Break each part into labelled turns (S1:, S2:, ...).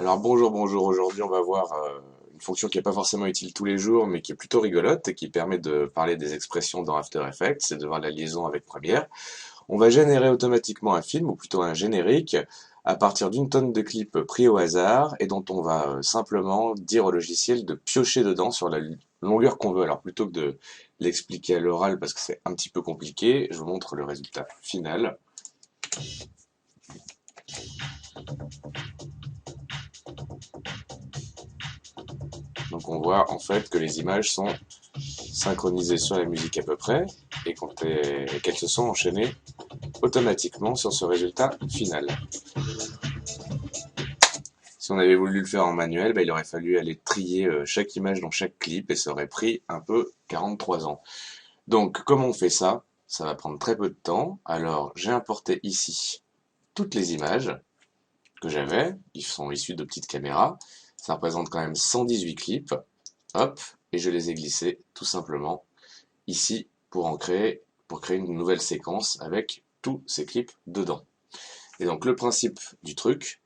S1: Alors bonjour, aujourd'hui on va voir une fonction qui n'est pas forcément utile tous les jours, mais qui est plutôt rigolote et qui permet de parler des expressions dans After Effects et de voir la liaison avec Premiere. On va générer automatiquement un film, ou plutôt un générique, à partir d'une tonne de clips pris au hasard et dont on va simplement dire au logiciel de piocher dedans sur la longueur qu'on veut. Alors plutôt que de l'expliquer à l'oral parce que c'est un petit peu compliqué, je vous montre le résultat final. Donc on voit en fait que les images sont synchronisées sur la musique à peu près et qu'elles se sont enchaînées automatiquement sur ce résultat final. Si on avait voulu le faire en manuel, il aurait fallu aller trier chaque image dans chaque clip et ça aurait pris un peu 43 ans. Donc comment on fait ça? Ça va prendre très peu de temps. Alors j'ai importé ici toutes les images que j'avais, ils sont issus de petites caméras. Ça représente quand même 118 clips. Hop, et je les ai glissés tout simplement ici pour créer une nouvelle séquence avec tous ces clips dedans. Et donc le principe du truc,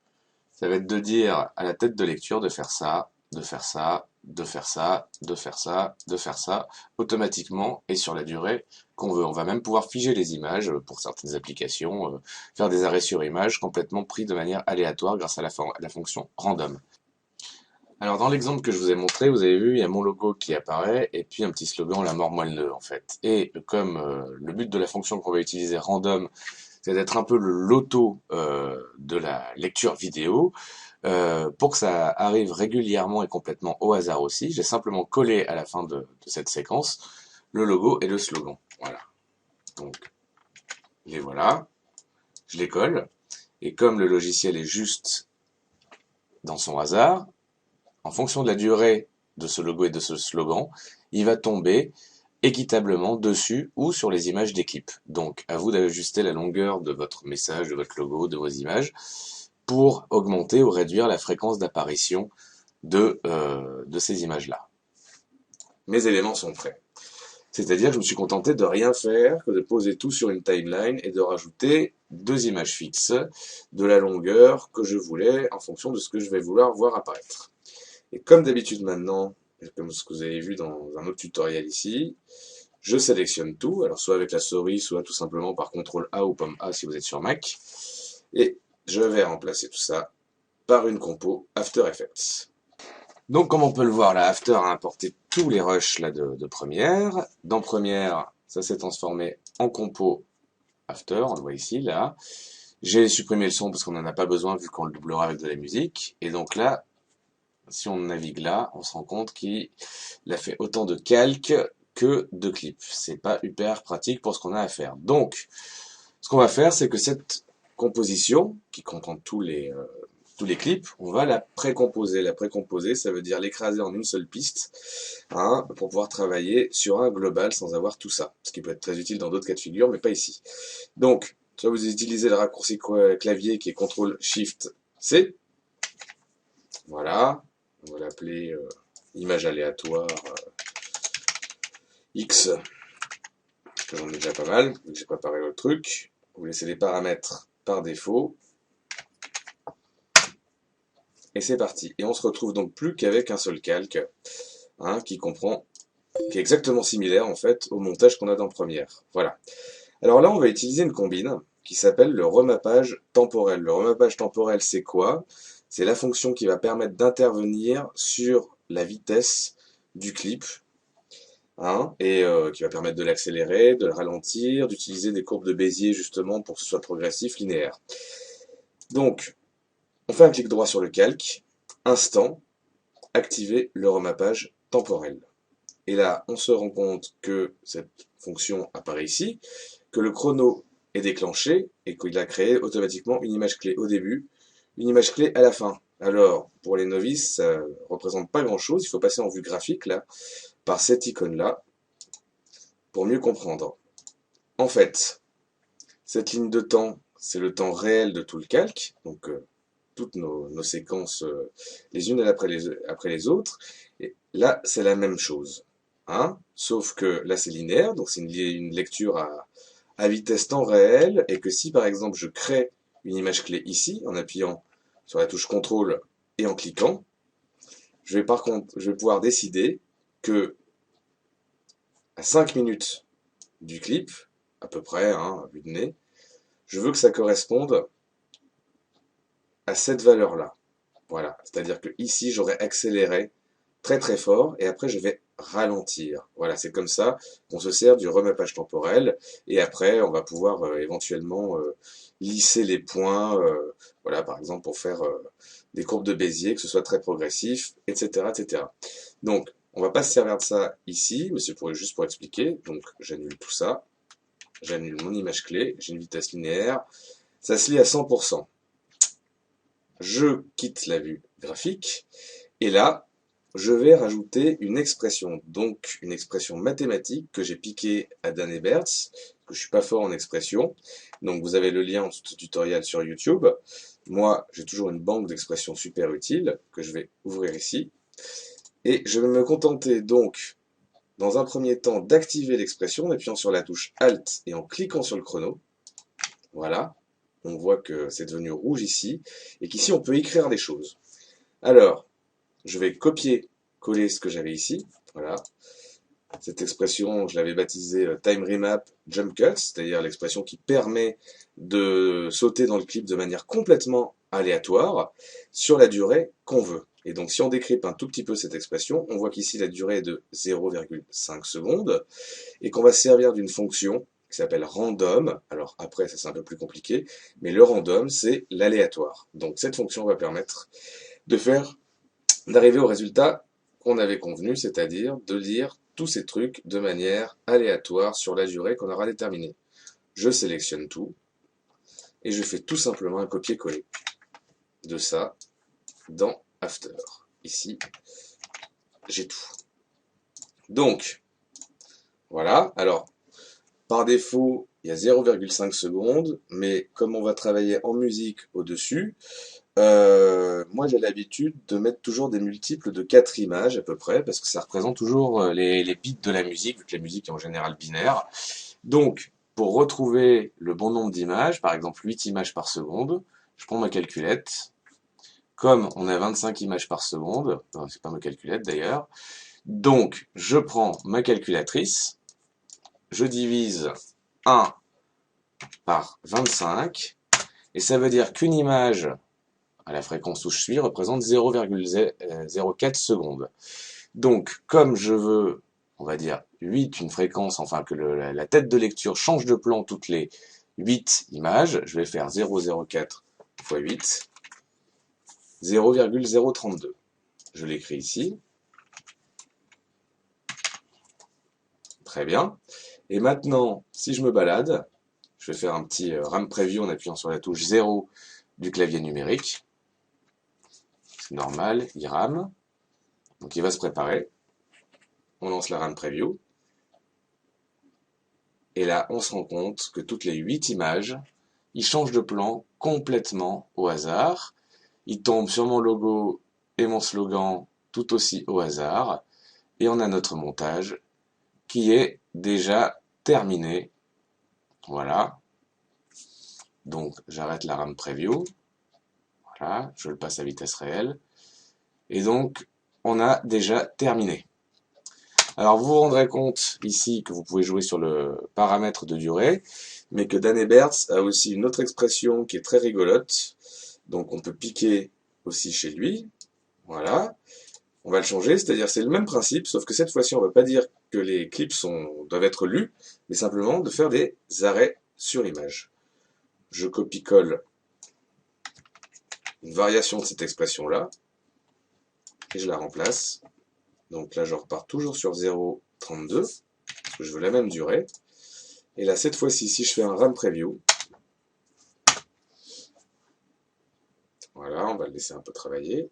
S1: ça va être de dire à la tête de lecture de faire ça, de faire ça, de faire ça, de faire ça, de faire ça, automatiquement et sur la durée qu'on veut. On va même pouvoir figer les images pour certaines applications, faire des arrêts sur image complètement pris de manière aléatoire grâce à la fonction random. Alors dans l'exemple que je vous ai montré, vous avez vu, il y a mon logo qui apparaît et puis un petit slogan, la mort moelle en fait. Et comme le but de la fonction qu'on va utiliser random, c'est d'être un peu le loto de la lecture vidéo, pour que ça arrive régulièrement et complètement au hasard aussi, j'ai simplement collé à la fin de cette séquence le logo et le slogan. Voilà. Donc les voilà, je les colle. Et comme le logiciel est juste dans son hasard, en fonction de la durée de ce logo et de ce slogan, il va tomber équitablement dessus ou sur les images des clips. Donc, à vous d'ajuster la longueur de votre message, de votre logo, de vos images, pour augmenter ou réduire la fréquence d'apparition de ces images-là. Mes éléments sont prêts. C'est-à-dire que je me suis contenté de rien faire que de poser tout sur une timeline et de rajouter deux images fixes de la longueur que je voulais en fonction de ce que je vais vouloir voir apparaître. Et comme d'habitude maintenant, comme ce que vous avez vu dans un autre tutoriel ici, je sélectionne tout, alors soit avec la souris, soit tout simplement par CTRL A ou pomme A si vous êtes sur Mac, et je vais remplacer tout ça par une compo After Effects. Donc comme on peut le voir là, After a importé tous les rushs là, de Premiere. Dans Premiere, ça s'est transformé en compo After, on le voit ici, là. J'ai supprimé le son parce qu'on n'en a pas besoin vu qu'on le doublera avec de la musique. Et donc là, si on navigue là, on se rend compte qu'il a fait autant de calques que de clips. C'est pas hyper pratique pour ce qu'on a à faire. Donc, ce qu'on va faire, c'est que cette composition, qui comprend tous les clips, on va la précomposer. La précomposer, ça veut dire l'écraser en une seule piste, hein, pour pouvoir travailler sur un global sans avoir tout ça. Ce qui peut être très utile dans d'autres cas de figure, mais pas ici. Donc, soit vous utilisez le raccourci clavier qui est CTRL-SHIFT-C. Voilà. On va l'appeler image aléatoire X, parce que j'en ai déjà pas mal, donc j'ai préparé le truc. Vous laissez les paramètres par défaut. Et c'est parti. Et on se retrouve donc plus qu'avec un seul calque, hein, qui est exactement similaire en fait au montage qu'on a dans Premiere. Voilà. Alors là, on va utiliser une combine qui s'appelle le remappage temporel. Le remappage temporel, c'est quoi? C'est la fonction qui va permettre d'intervenir sur la vitesse du clip, hein, et qui va permettre de l'accélérer, de le ralentir, d'utiliser des courbes de Bézier justement pour que ce soit progressif, linéaire. Donc, on fait un clic droit sur le calque, instant, activer le remappage temporel. Et là, on se rend compte que cette fonction apparaît ici, que le chrono est déclenché et qu'il a créé automatiquement une image clé au début, une image clé à la fin. Alors, pour les novices, ça ne représente pas grand-chose, il faut passer en vue graphique là, par cette icône-là, pour mieux comprendre. En fait, cette ligne de temps, c'est le temps réel de tout le calque, donc toutes nos séquences les unes après les autres. Et là, c'est la même chose. Hein, sauf que là, c'est linéaire, donc c'est une lecture à vitesse temps réel, et que si par exemple je crée une image clé ici, en appuyant sur la touche CTRL Et en cliquant, je vais par contre, je vais pouvoir décider que à 5 minutes du clip, à peu près, hein, à vue de nez, je veux que ça corresponde à cette valeur-là. Voilà, c'est-à-dire que ici, j'aurais accéléré très très fort et après je vais ralentir. Voilà, c'est comme ça qu'on se sert du remappage temporel et après on va pouvoir éventuellement lisser les points, voilà, par exemple pour faire des courbes de Bézier, que ce soit très progressif, etc., etc. Donc, on va pas se servir de ça ici, mais c'est juste pour expliquer. Donc, j'annule tout ça, j'annule mon image clé, j'ai une vitesse linéaire, ça se lit à 100%. Je quitte la vue graphique et là, je vais rajouter une expression, donc une expression mathématique que j'ai piquée à Dan Eberts, que je suis pas fort en expression. Donc vous avez le lien en dessous de ce tutoriel sur YouTube. Moi, j'ai toujours une banque d'expressions super utiles que je vais ouvrir ici. Et je vais me contenter donc, dans un premier temps, d'activer l'expression en appuyant sur la touche Alt et en cliquant sur le chrono. Voilà, on voit que c'est devenu rouge ici, et qu'ici on peut écrire des choses. Alors, je vais copier-coller ce que j'avais ici. Voilà. Cette expression, je l'avais baptisée Time Remap Jump Cut, c'est-à-dire l'expression qui permet de sauter dans le clip de manière complètement aléatoire sur la durée qu'on veut. Et donc si on décrypte un tout petit peu cette expression, on voit qu'ici la durée est de 0,5 secondes et qu'on va se servir d'une fonction qui s'appelle random. Alors après, ça c'est un peu plus compliqué, mais le random, c'est l'aléatoire. Donc cette fonction va permettre d'arriver au résultat qu'on avait convenu, c'est-à-dire de lire tous ces trucs de manière aléatoire sur la durée qu'on aura déterminée. Je sélectionne tout et je fais tout simplement un copier-coller de ça dans After. Ici, j'ai tout. Donc, voilà. Alors, par défaut, il y a 0,5 secondes, mais comme on va travailler en musique au-dessus, moi j'ai l'habitude de mettre toujours des multiples de 4 images à peu près, parce que ça représente toujours les bits de la musique, vu que la musique est en général binaire. Donc, pour retrouver le bon nombre d'images, par exemple 8 images par seconde, je prends ma calculette. Comme on a 25 images par seconde, c'est pas ma calculette d'ailleurs, donc je prends ma calculatrice, je divise 1 par 25, et ça veut dire qu'une image à la fréquence où je suis représente 0,04 secondes. Donc, comme je veux, on va dire 8, une fréquence, enfin que la tête de lecture change de plan toutes les 8 images, je vais faire 0,04 fois 8, 0,032. Je l'écris ici. Très bien. Et maintenant, si je me balade, je vais faire un petit RAM preview en appuyant sur la touche 0 du clavier numérique. C'est normal, il rame. Donc il va se préparer. On lance la RAM preview. Et là, on se rend compte que toutes les 8 images, ils changent de plan complètement au hasard. Ils tombent sur mon logo et mon slogan tout aussi au hasard. Et on a notre montage qui est déjà terminé. Voilà. Donc j'arrête la RAM preview. Voilà, je le passe à vitesse réelle. Et donc, on a déjà terminé. Alors vous vous rendrez compte ici que vous pouvez jouer sur le paramètre de durée, mais que Dan Eberts a aussi une autre expression qui est très rigolote. Donc on peut piquer aussi chez lui. Voilà. On va le changer, c'est-à-dire c'est le même principe, sauf que cette fois-ci on ne va pas dire que les clips doivent être lus, mais simplement de faire des arrêts sur image. Je copie-colle une variation de cette expression-là, et je la remplace. Donc là, je repars toujours sur 0,32, parce que je veux la même durée. Et là, cette fois-ci, si je fais un RAM preview, voilà, on va le laisser un peu travailler.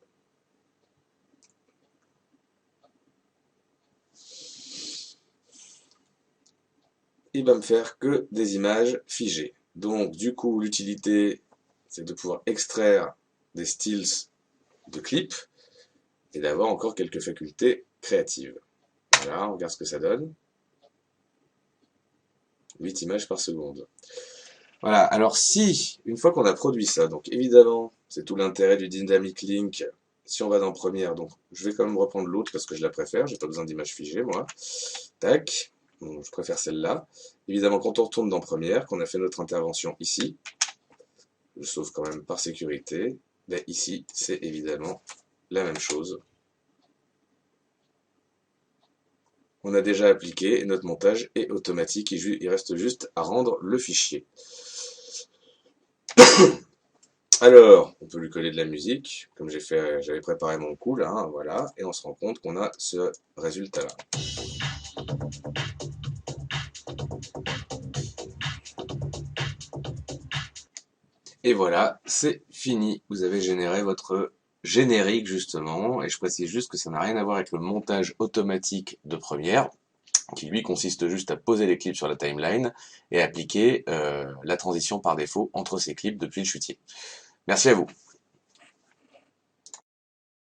S1: Il va me faire que des images figées. Donc, du coup, l'utilité, c'est de pouvoir extraire des stills de clips et d'avoir encore quelques facultés créatives. Voilà, on regarde ce que ça donne. 8 images par seconde. Voilà, alors si, une fois qu'on a produit ça, donc évidemment, c'est tout l'intérêt du Dynamic Link Si on va dans Première, donc je vais quand même reprendre l'autre parce que je la préfère, j'ai pas besoin d'image figée moi. Tac, bon, je préfère celle-là. Évidemment, quand on retourne dans Première, qu'on a fait notre intervention ici, je sauve quand même par sécurité, ben ici c'est évidemment la même chose. On a déjà appliqué et notre montage est automatique, il reste juste à rendre le fichier. Alors, on peut lui coller de la musique, comme j'avais préparé mon coup là, hein, voilà, et on se rend compte qu'on a ce résultat là. Et voilà, c'est fini. Vous avez généré votre générique justement, et je précise juste que ça n'a rien à voir avec le montage automatique de Première, qui lui consiste juste à poser les clips sur la timeline et appliquer la transition par défaut entre ces clips depuis le chutier. Merci à vous.